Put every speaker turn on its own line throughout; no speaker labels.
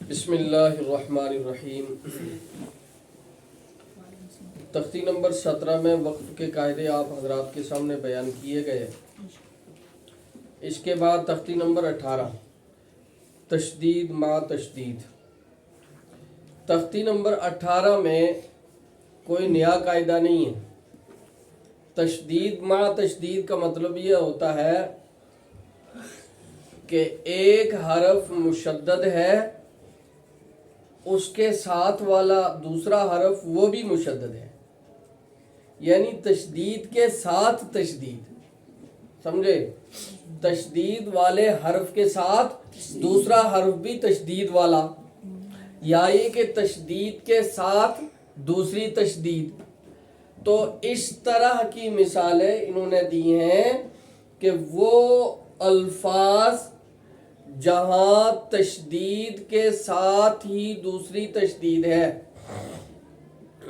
بسم اللہ الرحمن الرحیم۔ تختی نمبر 17 میں وقف کے قاعدے آپ حضرات کے سامنے بیان کیے گئے۔ اس کے بعد تختی نمبر 18 تشدید مع تشدید۔ تختی نمبر 18 میں کوئی نیا قاعدہ نہیں ہے۔ تشدید مع تشدید کا مطلب یہ ہوتا ہے کہ ایک حرف مشدد ہے، اس کے ساتھ والا دوسرا حرف وہ بھی مشدد ہے، یعنی تشدید کے ساتھ تشدید، سمجھے؟ تشدید والے حرف کے ساتھ دوسرا حرف بھی تشدید والا، یا یہ کہ تشدید کے ساتھ دوسری تشدید۔ تو اس طرح کی مثالیں انہوں نے دی ہیں کہ وہ الفاظ جہاں تشدید کے ساتھ ہی دوسری تشدید ہے،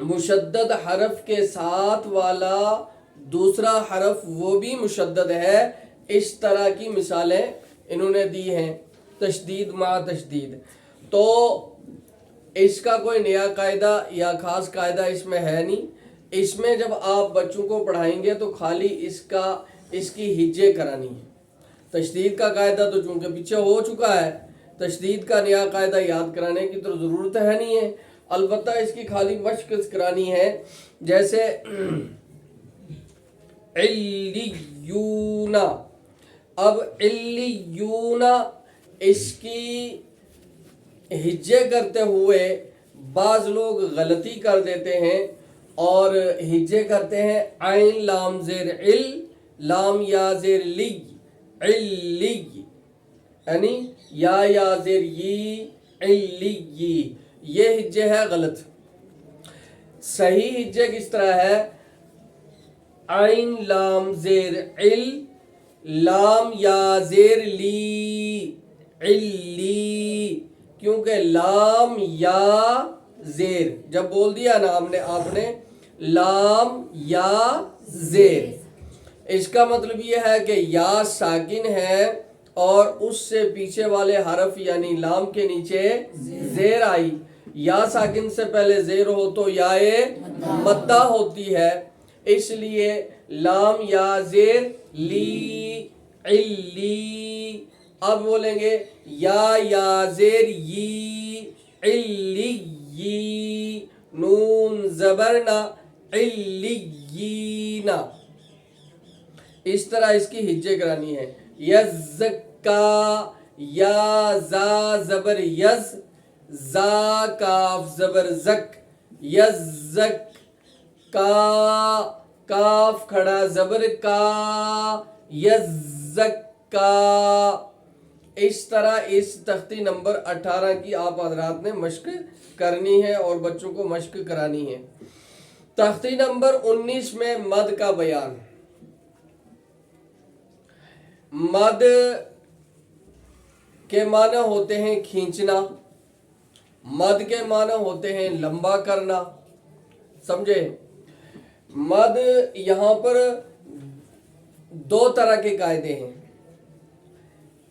مشدد حرف کے ساتھ والا دوسرا حرف وہ بھی مشدد ہے، اس طرح کی مثالیں انہوں نے دی ہیں تشدید مع تشدید۔ تو اس کا کوئی نیا قاعدہ یا خاص قاعدہ اس میں ہے نہیں۔ اس میں جب آپ بچوں کو پڑھائیں گے تو خالی اس کی ہجے کرانی ہے۔ تشدید کا قاعدہ تو چونکہ پیچھے ہو چکا ہے، تشدید کا نیا قاعدہ یاد کرانے کی تو ضرورت ہے نہیں ہے، البتہ اس کی خالی مشق کرانی ہے۔ جیسے علیون، اب علیون اس کی ہجے کرتے ہوئے بعض لوگ غلطی کر دیتے ہیں اور ہجے کرتے ہیں عین لام زیر عل، لام یا زیر لی، علی، یعنی یا زیر ی، علی، یہ ہجے ہے غلط۔ صحیح ہجے کس طرح ہے؟ عین لام زیر عل، لام یا زیر لی، علی، کیونکہ لام یا زیر جب بول دیا نا آپ نے لام یا زیر، اس کا مطلب یہ ہے کہ یا ساکن ہے اور اس سے پیچھے والے حرف یعنی لام کے نیچے زیر آئی۔ یا ساکن سے پہلے زیر ہو تو یا مدہ ہوتی ہے، اس لیے لام یا زیر لی، علی۔ اب بولیں گے یا زیر یی، علی، نون زبرنا، علیین، اس طرح اس کی ہجے کرانی ہے۔ یزکا، یا زا زبر یز، زا کاف زبر زک، یزک، کا کاف کھڑا زبر کا، یزکا۔ اس طرح اس تختی نمبر 18 کی آپ حضرات نے مشق کرنی ہے اور بچوں کو مشق کرانی ہے۔ تختی نمبر 19 میں مد کا بیان۔ مد کے معنی ہوتے ہیں کھینچنا، مد کے معنی ہوتے ہیں لمبا کرنا، سمجھے؟ مد یہاں پر دو طرح کے قاعدے ہیں،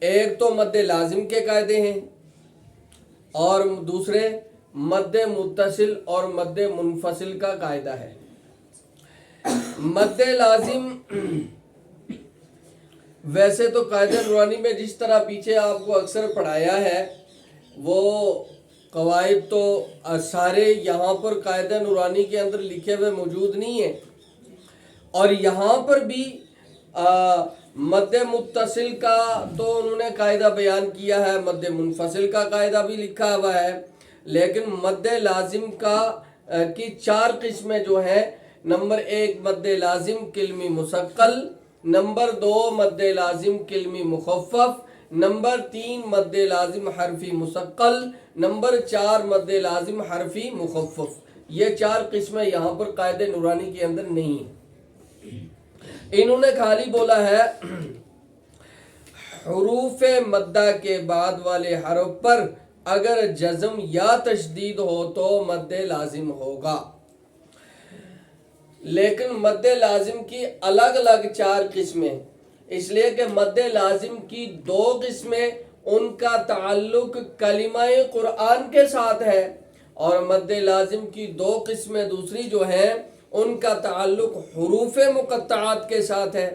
ایک تو مد لازم کے قاعدے ہیں اور دوسرے مد متصل اور مد منفصل کا قاعدہ ہے۔ مد لازم ویسے تو قاعدہ نورانی میں جس طرح پیچھے آپ کو اکثر پڑھایا ہے وہ قواعد تو سارے یہاں پر قاعدہ نورانی کے اندر لکھے ہوئے موجود نہیں ہیں، اور یہاں پر بھی مد متصل کا تو انہوں نے قاعدہ بیان کیا ہے، مد منفصل کا قاعدہ بھی لکھا ہوا ہے، لیکن مد لازم کی 4 قسمیں جو ہیں، نمبر 1 مد لازم کلمی مثقل، نمبر 2 مد لازم کلمی مخفف، نمبر 3 مد لازم حرفی مثقل، نمبر 4 مد لازم حرفی مخفف۔ یہ 4 قسمیں یہاں پر قاعدہ نورانی کے اندر نہیں ہیں۔ انہوں نے خالی بولا ہے حروف مدہ کے بعد والے حرف پر اگر جزم یا تشدید ہو تو مد لازم ہوگا، لیکن مد لازم کی الگ الگ 4 قسمیں، اس لیے کہ مد لازم کی 2 قسمیں ان کا تعلق کلمہ قرآن کے ساتھ ہے، اور مد لازم کی دو قسمیں دوسری جو ہیں ان کا تعلق حروف مقطعات کے ساتھ ہے۔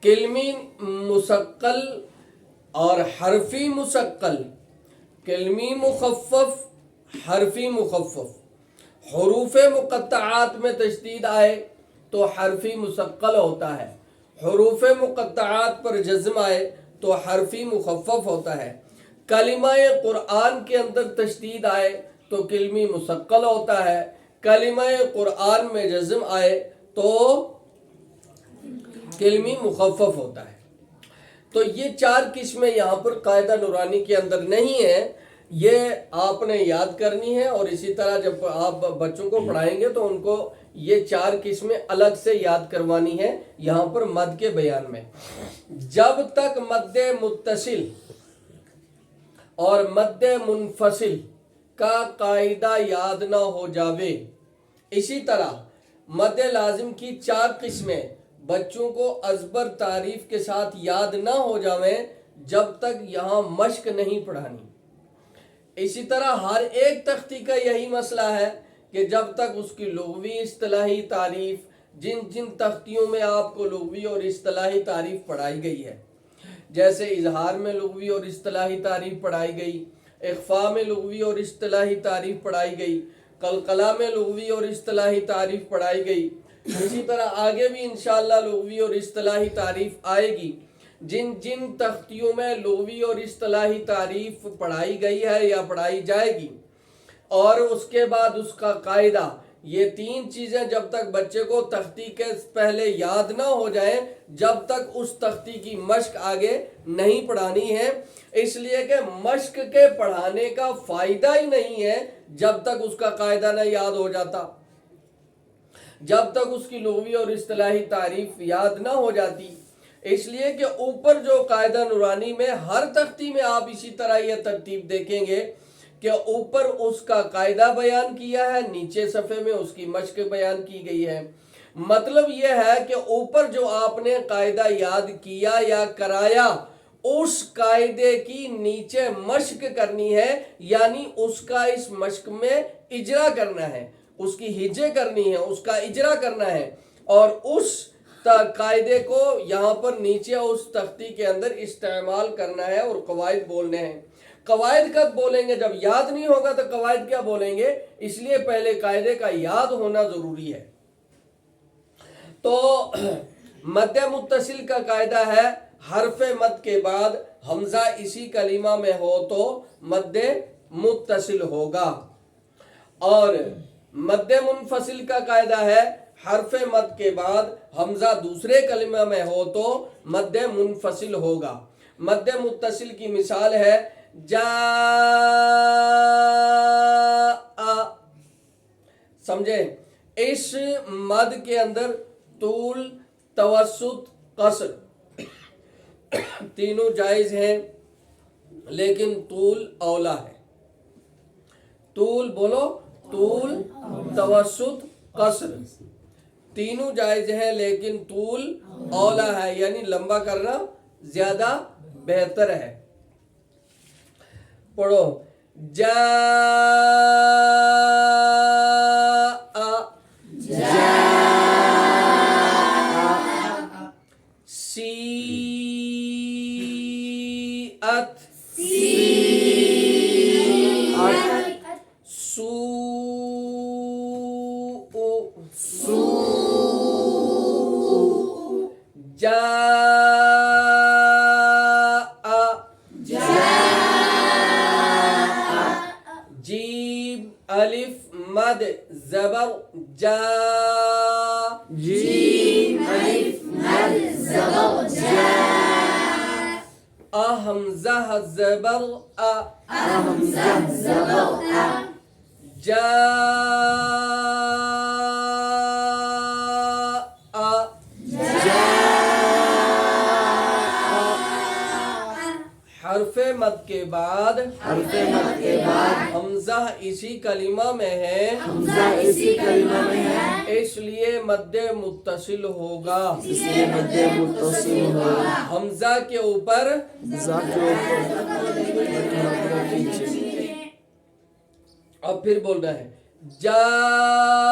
کلمی مثقل اور حرفی مثقل، کلمی مخفف، حرفی مخفف۔ حروف مقطعات میں تشدید آئے تو حرفی مثقل ہوتا ہے، حروف مقطعات پر جزم آئے تو حرفی مخفف ہوتا ہے۔ کلمہ قرآن کے اندر تشدید آئے تو کلمی مثقل ہوتا ہے، کلمہ قرآن میں جزم آئے تو کلمی مخفف ہوتا ہے۔ تو یہ چار قسمیں یہاں پر قاعدہ نورانی کے اندر نہیں ہیں، یہ آپ نے یاد کرنی ہے، اور اسی طرح جب آپ بچوں کو پڑھائیں گے تو ان کو یہ چار قسمیں الگ سے یاد کروانی ہے یہاں پر مد کے بیان میں۔ جب تک مد متصل اور مد منفصل کا قاعدہ یاد نہ ہو جاوے، اسی طرح مد لازم کی چار قسمیں بچوں کو ازبر تعریف کے ساتھ یاد نہ ہو جاویں جب تک یہاں مشق نہیں پڑھانی۔ اسی طرح ہر ایک تختی کا یہی مسئلہ ہے کہ جب تک اس کی لغوی اصطلاحی تعریف، جن جن تختیوں میں آپ کو لغوی اور اصطلاحی تعریف پڑھائی گئی ہے، جیسے اظہار میں لغوی اور اصطلاحی تعریف پڑھائی گئی، اخفاء میں لغوی اور اصطلاحی تعریف پڑھائی گئی، قلقلہ میں لغوی اور اصطلاحی تعریف پڑھائی گئی، اسی طرح آگے بھی انشاءاللہ لغوی اور اصطلاحی تعریف آئے گی۔ جن جن تختیوں میں لغوی اور اصطلاحی تعریف پڑھائی گئی ہے یا پڑھائی جائے گی، اور اس کے بعد اس کا قاعدہ، یہ تین چیزیں جب تک بچے کو تختی کے پہلے یاد نہ ہو جائیں جب تک اس تختی کی مشق آگے نہیں پڑھانی ہے، اس لیے کہ مشق کے پڑھانے کا فائدہ ہی نہیں ہے جب تک اس کا قاعدہ نہ یاد ہو جاتا، جب تک اس کی لغوی اور اصطلاحی تعریف یاد نہ ہو جاتی۔ اس لیے کہ اوپر جو قاعدہ نورانی میں ہر تختی میں آپ اسی طرح یہ ترتیب دیکھیں گے کہ اوپر اس کا قاعدہ بیان کیا ہے، نیچے صفحے میں اس کی مشق بیان کی گئی ہے۔ مطلب یہ ہے کہ اوپر جو آپ نے قاعدہ یاد کیا یا کرایا، اس قاعدے کی نیچے مشق کرنی ہے، یعنی اس کا اس مشق میں اجرا کرنا ہے، اس کی ہجے کرنی ہے، اس کا اجرا کرنا ہے، اور اس قاعدے کو یہاں پر نیچے اس تختی کے اندر استعمال کرنا ہے اور قواعد بولنے ہیں۔ قواعد کب بولیں گے؟ جب یاد نہیں ہوگا تو قواعد کیا بولیں گے؟ اس لیے پہلے قاعدے کا یاد ہونا ضروری ہے۔ تو مد متصل کا قاعدہ ہے حرف مد کے بعد حمزہ اسی کلمہ میں ہو تو مد متصل ہوگا، اور مد منفصل کا قاعدہ ہے حرف مد کے بعد حمزہ دوسرے کلمہ میں ہو تو مد منفصل ہوگا۔ مد متصل کی مثال ہے جاء، سمجھیں؟ اس مد کے اندر طول، توسط، قصر تینوں جائز ہیں، لیکن طول اولا ہے۔ طول بولو، طول، توسط، قصر تینوں جائز ہیں، لیکن طول اولا ہے، یعنی لمبا کرنا زیادہ بہتر ہے۔ پڑھو جاء، سیئت، سوء، جیم الف مد زبر جا، جیم الف مد زبر جا، حمزہ زبر حمزہ زبر جا، حرف مد کے بعد حمزہ اسی کلمہ میں ہے اس لیے مد متصل ہوگا حمزہ کے اوپر اب پھر بولنا ہے جاء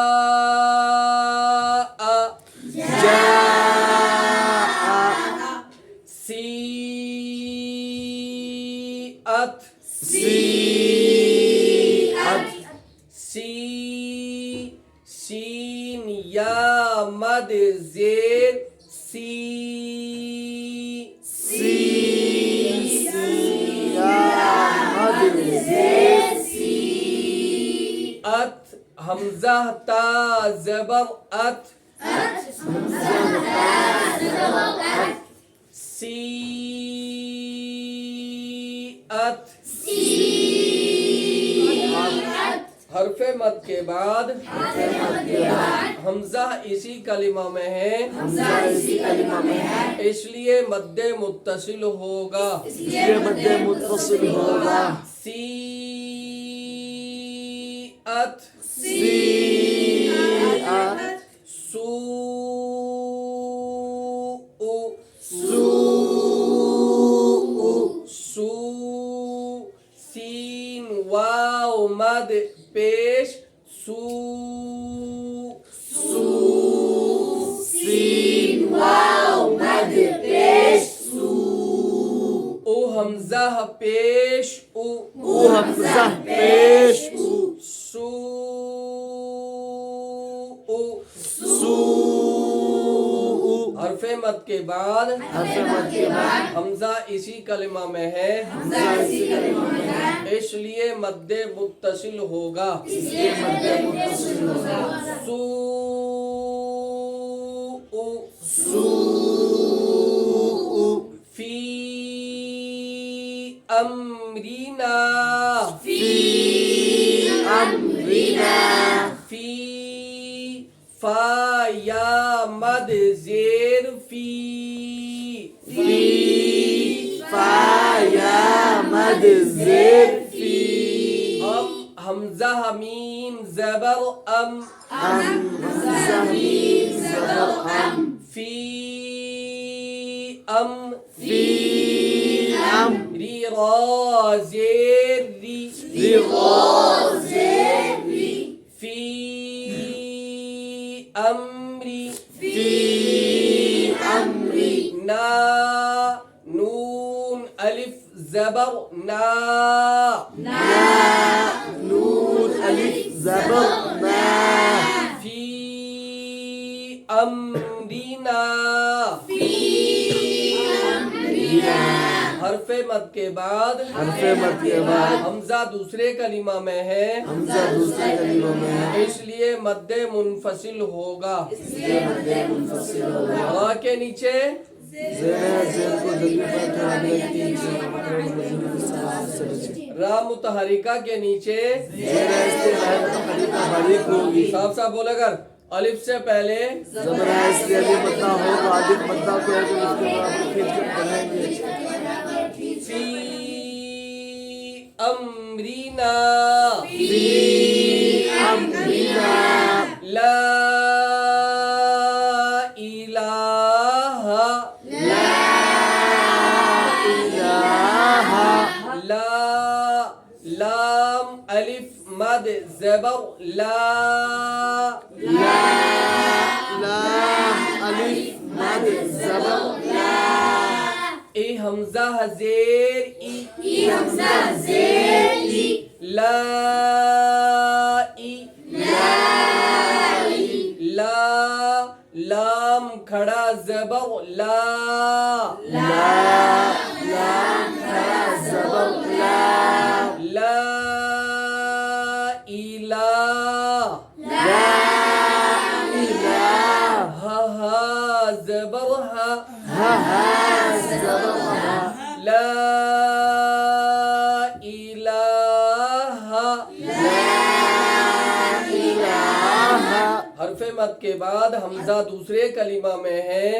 سیئت سین یا مد زیر ات حمزہ تا زبر ات سیئت حرف مد کے بعد حمزہ اسی کلمہ میں ہے اس لیے مد متصل ہوگا سیئت سین واو مد پیش او حمزہ پیش حرف مد کے بعد حمزہ اسی کلمہ میں ہے اس لیے مد متصل ہوگا فی امرینا فی فا یا مد زیر فی حمزہ میم زبر فی ری را زیر ری فی امری نا نون الف زبر نا فی امرینا حرف مد کے بعد حمزہ دوسرے کلمہ میں ہے اس لیے مد منفصل ہوگا را کے نیچے را متحرکہ کے نیچے صاف صاف بولا کر الف سے پہلے فی امرینا لا الہ لام الف مد زبر لا ای حمزہ زیر لا لام کھڑا زبر لا زبر لا الہ حرف مد کے بعد حمزہ دوسرے کلمہ میں ہے